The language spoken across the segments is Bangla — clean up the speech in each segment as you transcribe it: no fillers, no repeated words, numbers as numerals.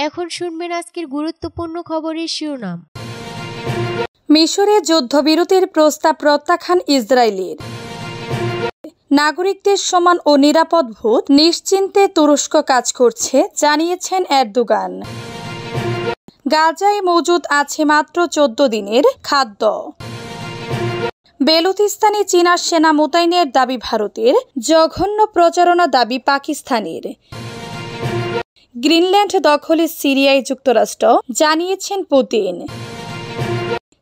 এখন শুনবেন আজকের গুরুত্বপূর্ণ খবরের শিরোনাম। মিশরে যুদ্ধবিরতির প্রস্তাব প্রত্যাখ্যান ইসরায়েলের। নাগরিকদের সমান ও নিরাপদ ভোট নিশ্চিন্তে তুরস্ক কাজ করছে জানিয়েছেন এরদোগান। গাজায় মজুদ আছে মাত্র 14 দিনের খাদ্য। বেলুচিস্তানে চীনা সেনা মোতায়েনের দাবি ভারতের, জঘন্য প্রচারণা দাবি পাকিস্তানের। গ্রিনল্যান্ড দখলে সিরিয়ায় যুক্তরাষ্ট্র জানিয়েছেন পুতিন।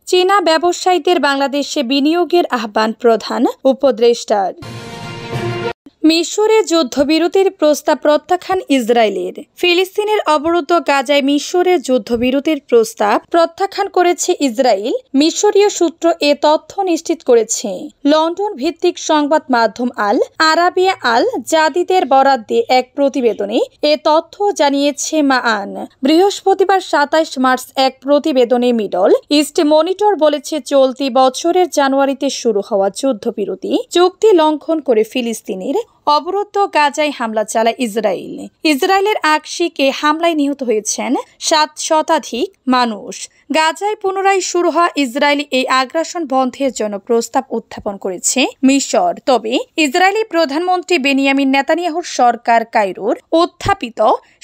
চীনা ব্যবসায়ীদের বাংলাদেশে বিনিয়োগের আহ্বান প্রধান উপদেষ্টার। মিশরে যুদ্ধবিরতির প্রস্তাব প্রত্যাখ্যান ইসরায়েলের। ফিলিস্তিনের অবরুদ্ধ গাজায় মিশরে যুদ্ধবিরতির প্রস্তাব প্রত্যাখ্যান করেছে ইসরায়েল। মিশরীয় সূত্র এ তথ্য নিশ্চিত করেছে। লন্ডন ভিত্তিক সংবাদ মাধ্যম আল আরাবিয়া আল জাদিদের বরাত দিয়ে এক প্রতিবেদনে এ তথ্য জানিয়েছে মাআন। বৃহস্পতিবার 27 মার্চ এক প্রতিবেদনে মিডল ইস্ট মনিটর বলেছে, চলতি বছরের জানুয়ারিতে শুরু হওয়া যুদ্ধবিরতি চুক্তি লঙ্ঘন করে ফিলিস্তিনের অবরুদ্ধ গাজায় হামলা চালায় ইসরায়েল। ইসরায়েলের আকশিকে হামলায় নিহত হয়েছেন 7 শতাধিক মানুষ। গাজায় পুনরায় শুরু হওয়া ইসরায়েলি এই আগ্রাসন বন্ধের জন্য প্রস্তাব উত্থাপন করেছে মিশর। তবে ইসরায়েলি প্রধানমন্ত্রী বেনিয়ামিন নেতানিয়াহুর সরকার কায়রোর উত্থাপিত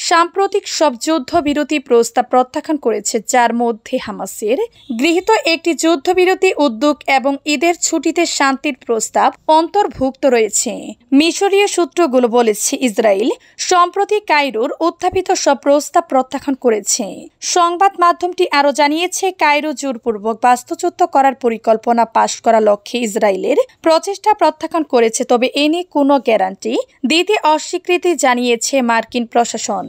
সাম্প্রতিক সব যুদ্ধবিরতি প্রস্তাব প্রত্যাখ্যান করেছে, যার মধ্যে হামাসের গৃহীত একটি যুদ্ধবিরতি উদ্যোগ এবং ঈদের ছুটিতে শান্তির প্রস্তাব অন্তর্ভুক্ত রয়েছে। মিশরীয় সূত্রগুলো বলেছে, ইসরায়েল সম্প্রতি কায়রোর উত্থাপিত সব প্রস্তাব প্রত্যাখ্যান করেছে। সংবাদ মাধ্যমটি আরও জানিয়েছে, কায়রো জোরপূর্বক বাস্তুচ্যুত করার পরিকল্পনা পাশ করার লক্ষ্যে ইসরায়েলের প্রচেষ্টা প্রত্যাখ্যান করেছে, তবে এ নিয়ে কোনো গ্যারান্টি দিতে অস্বীকৃতি জানিয়েছে মার্কিন প্রশাসন।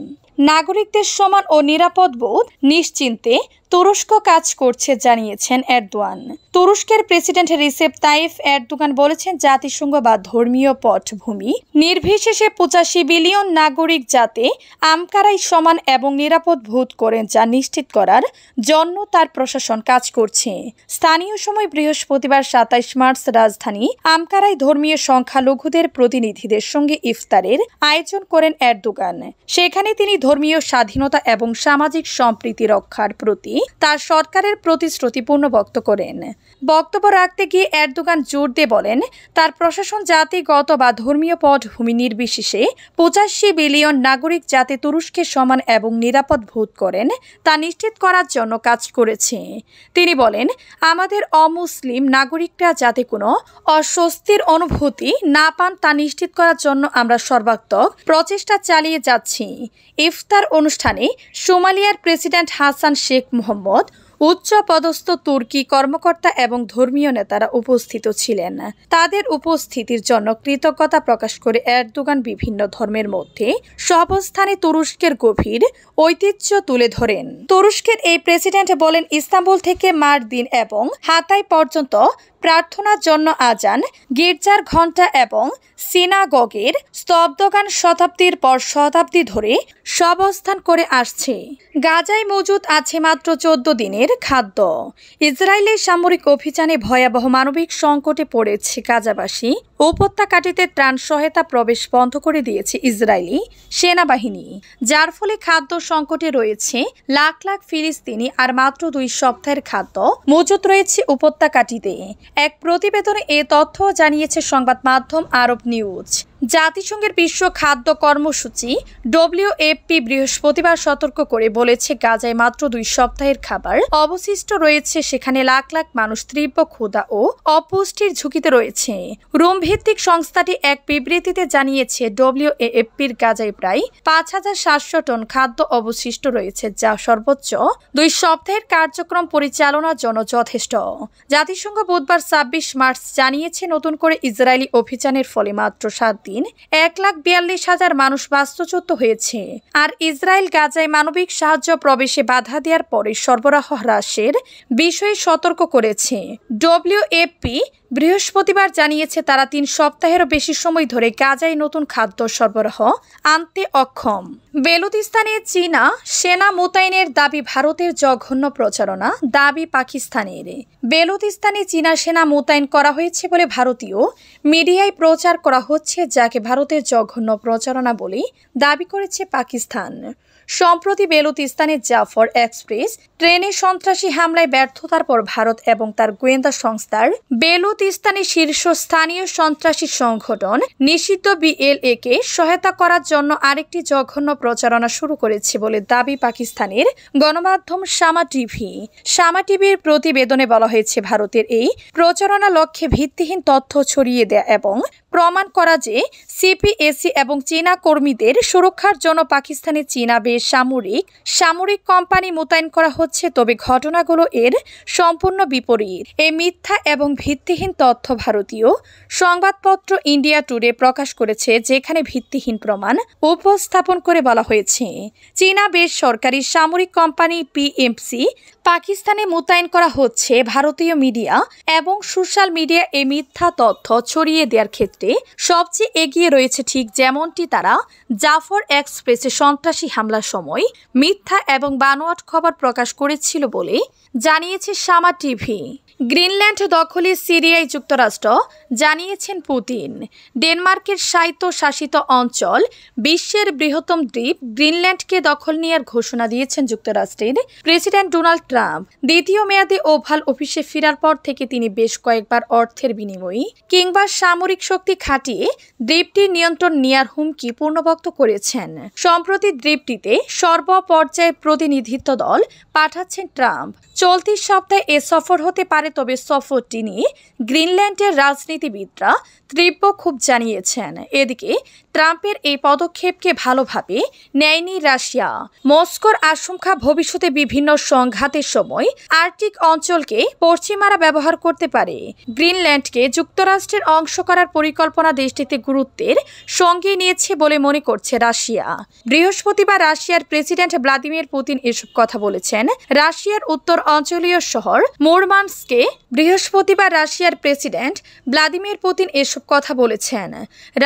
নাগরিকদের সমান ও নিরাপদ বোধ নিশ্চিন্তে তুরস্ক কাজ করছে জানিয়েছেন এরদোয়ান। তুরস্কের প্রেসিডেন্ট রিসেপ তাইফ এরদোগান বলেছেন, জাতিসংঘ বা ধর্মীয় পটভূমি নির্বিশেষে 85 বিলিয়ন নাগরিক যাতে আঙ্কারায় সমান এবং নিরাপদ বোধ করেন যা নিশ্চিত করার জন্য তার প্রশাসন কাজ করছে। স্থানীয় সময় বৃহস্পতিবার 27 মার্চ রাজধানী আঙ্কারায় ধর্মীয় সংখ্যালঘুদের প্রতিনিধিদের সঙ্গে ইফতারের আয়োজন করেন এরদোগান। সেখানে তিনি ধর্মীয় স্বাধীনতা এবং সামাজিক সম্প্রীতি রক্ষার প্রতি তার সরকারের প্রতিশ্রুতি পুনর্ব্যক্ত করেন। বক্তব্য রাখতে গিয়ে এরদোগান জোর দিয়ে বলেন, তার প্রশাসন জাতিগত বা ধর্মীয় পটভূমি নির্বিশেষে 85 বিলিয়ন নাগরিক যাতে তুরস্কে সমান এবং নিরাপদ বোধ করেন তা নিশ্চিত করার জন্য কাজ করেছে। তিনি বলেন, আমাদের অমুসলিম নাগরিকরা যাতে কোনো অস্বস্তির অনুভূতি না পান তা নিশ্চিত করার জন্য আমরা সর্বাত্মক প্রচেষ্টা চালিয়ে যাচ্ছি। ইফতার অনুষ্ঠানে সোমালিয়ার প্রেসিডেন্ট হাসান শেখ মোহাম্মদ, উচ্চ পদস্থ তুর্কি কর্মকর্তা এবং ধর্মীয় নেতারা উপস্থিত ছিলেন। তাদের উপস্থিতির জন্য কৃতজ্ঞতা প্রকাশ করে এরদোগান বিভিন্ন ধর্মের মধ্যে সহাবস্থানে তুরস্কের গভীর ঐতিহ্য তুলে ধরেন। তুরস্কের এই প্রেসিডেন্ট বলেন, ইস্তাম্বুল থেকে মারদিন এবং হাতাই পর্যন্ত প্রার্থনার জন্য আজান, গির্জার ঘণ্টা এবং সিনাগগের স্তব্ধগান শতাব্দীর পর শতাব্দী ধরে সহাবস্থান করে আসছে। গাজায় মজুদ আছে মাত্র 14 দিনের খাদ্য। ইসরায়েলের সামরিক অভিযানে ভয়াবহ মানবিক সংকটে পড়েছে গাজাবাসী। উপত্যকাটিতে ত্রাণ সহায়তা প্রবেশ বন্ধ করে দিয়েছে ইসরায়েলি সেনাবাহিনী, যার ফলে খাদ্য সংকটে রয়েছে লাখ লাখ ফিলিস্তিনি। আর মাত্র 2 সপ্তাহের খাদ্য মজুদ রয়েছে উপত্যকাটিতে। এক প্রতিবেদনে এ তথ্য জানিয়েছে সংবাদ মাধ্যম আরব নিউজ। জাতিসংঘের বিশ্ব খাদ্য কর্মসূচি WFP বৃহস্পতিবার সতর্ক করে বলেছে, গাজায় মাত্র 2 সপ্তাহের খাবার অবশিষ্ট রয়েছে। সেখানে লাখ লাখ মানুষ তীব্র ক্ষুধা ও অপুষ্টির ঝুঁকিতে রয়েছে। রোম ভিত্তিক সংস্থাটি এক বিবৃতিতে জানিয়েছে, WFPর গাজায় প্রায় 5700 টন খাদ্য অবশিষ্ট রয়েছে, যা সর্বোচ্চ 2 সপ্তাহের কার্যক্রম পরিচালনার জন্য যথেষ্ট। জাতিসংঘ বুধবার 26 মার্চ জানিয়েছে, নতুন করে ইসরায়েলি অভিযানের ফলে মাত্র 7 দিন 1,42,000 মানুষ বাস্তুচ্যুত হয়েছে। আর ইসরায়েল গাজায় মানবিক সাহায্য প্রবেশে বাধা দেওয়ার পরে সরবরাহ হ্রাসের বিষয়ে সতর্ক করেছে। WFP বৃহস্পতিবার জানিয়েছে তারা ৩ সপ্তাহেরও বেশি সময় ধরে গাজায় নতুন খাদ্য সরবরাহ আনতে অক্ষম। বেলুচিস্তানে চীনা সেনা মোতায়েনের দাবি ভারতের জঘন্য প্রচারণা, দাবি পাকিস্তানের। বেলুচিস্তানে চীনা সেনা মোতায়েন করা হয়েছে বলে ভারতীয় মিডিয়ায় প্রচার করা হচ্ছে, যাকে ভারতের জঘন্য প্রচারণা বলে দাবি করেছে পাকিস্তান। সম্প্রতি বেলুচিস্তানের জাফর এক্সপ্রেস ট্রেনে সন্ত্রাসী হামলায় ব্যর্থতার পর ভারত এবং তার গোয়েন্দা সংস্থার বেলুচিস্তানের শীর্ষস্থানীয় সন্ত্রাসী সংগঠন নিষিদ্ধ BLA কে সহায়তা করার জন্য আরেকটি জঘন্য প্রচারণা শুরু করেছে বলে দাবি পাকিস্তানের গণমাধ্যম শামা টিভি। শামা টিভির প্রতিবেদনে বলা হয়েছে, ভারতের এই প্রচারণা লক্ষ্যে ভিত্তিহীন তথ্য ছড়িয়ে দেয়া এবং প্রমাণ করা যে CPAC এবং চীনা কর্মীদের সুরক্ষার জন্য পাকিস্তানে চীনা সামরিক কোম্পানি মোতায়েন করা হচ্ছে, তবে ঘটনাগুলো এর সম্পূর্ণ বিপরীত। এই মিথ্যা এবং ভিত্তিহীন তথ্য ভারতীয় সংবাদপত্র ইন্ডিয়া টুডে প্রকাশ করেছে, যেখানে ভিত্তিহীন প্রমাণ উপস্থাপন করে বলা হয়েছে চীনা বেসরকারি সামরিক কোম্পানি PMC পাকিস্তানে মোতায়েন করা হচ্ছে। ভারতীয় মিডিয়া এবং সোশ্যাল মিডিয়া এই মিথ্যা তথ্য ছড়িয়ে দেওয়ার ক্ষেত্রে সবচেয়ে এগিয়ে রয়েছে, ঠিক যেমনটি তারা জাফর এক্সপ্রেসে সন্ত্রাসী হামলার সময় মিথ্যা এবং বানোয়াট খবর প্রকাশ করেছিল বলে জানিয়েছে শামা টিভি। গ্রিনল্যান্ড দখলে সিরিয়ায় যুক্তরাষ্ট্র, জানিয়েছেন পুতিন। ডেনমার্কের স্বায়ত্তশাসিত অঞ্চল বিশ্বের বৃহত্তম দ্বীপ গ্রিনল্যান্ডকে দখল নেওয়ার ঘোষণা দিয়েছেন যুক্তরাষ্ট্রের প্রেসিডেন্ট ডোনাল্ড ট্রাম্প। দ্বিতীয় মেয়াদে ওভাল অফিসে ফেরার পর থেকে তিনি বেশ কয়েকবার অর্থের বিনিময়ে কিংবা সামরিক শক্তি খাটিয়ে দ্বীপটির নিয়ন্ত্রণ নেওয়ার হুমকি পূর্ণবক্ত করেছেন। সম্প্রতি দ্বীপটিতে সর্বপর্যায়ের প্রতিনিধিত্ব দল পাঠাচ্ছেন ট্রাম্প। চলতি সপ্তাহে এ সফর হতে পারে, তবে সফরটি নিয়ে গ্রিনল্যান্ডের রাজনীতিবিদরা তীব্র ক্ষোভ জানিয়েছেন। এদিকে ট্রাম্পের এই পদক্ষেপকে ভালোভাবে নেয়নি রাশিয়া। মস্কোর আশঙ্কা, ভবিষ্যতে বিভিন্ন সংঘাতের সময় আর্কটিক অঞ্চলকে পশ্চিমারা ব্যবহার করতে পারে। গ্রিনল্যান্ডকে যুক্তরাষ্ট্রের অংশ করার পরিকল্পনা দেশটিতে গুরুত্বের সঙ্গে নিয়েছে বলে মনে করছে রাশিয়া। বৃহস্পতিবার রাশিয়ার প্রেসিডেন্ট ভ্লাদিমির পুতিন এসব কথা বলেছেন। রাশিয়ার উত্তর অঞ্চলীয় শহর মুরমানস্কে বৃহস্পতিবার রাশিয়ার প্রেসিডেন্ট ভ্লাদিমির পুতিন এসব কথা বলেছেন।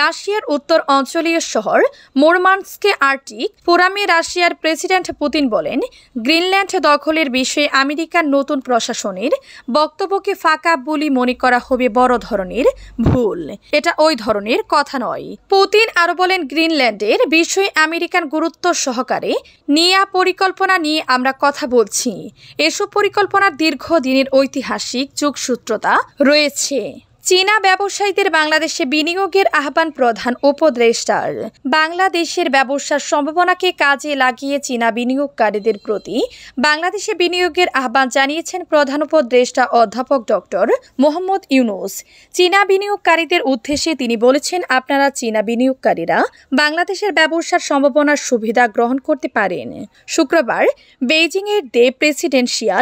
রাশিয়ার উত্তর অঞ্চলীয় শহর মুরমানস্কে আর্কটিক ফোরামে রাশিয়ার প্রেসিডেন্ট পুতিন বলেন, গ্রিনল্যান্ড দখলের বিষয়ে আমেরিকার নতুন প্রশাসনের বক্তব্যকে ফাঁকা বলে মনে করা হবে বড় ধরনের ভুল। এটা ওই ধরনের কথা নয়। পুতিন আরো বলেন, গ্রিনল্যান্ডের বিষয়ে আমেরিকান গুরুত্ব সহকারে নেয়া পরিকল্পনা নিয়ে আমরা কথা বলছি। এসব পরিকল্পনার দীর্ঘদিনের ঐতিহাসিক যোগসূত্রতা রয়েছে। চীনা ব্যবসায়ীদের বাংলাদেশে বিনিয়োগের আহ্বান প্রধান উপদেষ্টার। বাংলাদেশের ব্যবসার সম্ভাবনাকে কাজে লাগিয়ে চীনা বিনিয়োগকারীদের প্রতি বাংলাদেশে বিনিয়োগের আহ্বান জানিয়েছেন প্রধান উপদেষ্টা অধ্যাপক ডক্টর মোহাম্মদ ইউনুস। চীনা বিনিয়োগকারীদের উদ্দেশ্যে তিনি বলেছেন, আপনারা চীনা বিনিয়োগকারীরা বাংলাদেশের ব্যবসার সম্ভাবনার সুবিধা গ্রহণ করতে পারেন। শুক্রবার বেইজিংয়ের প্রেসিডেন্সিয়াল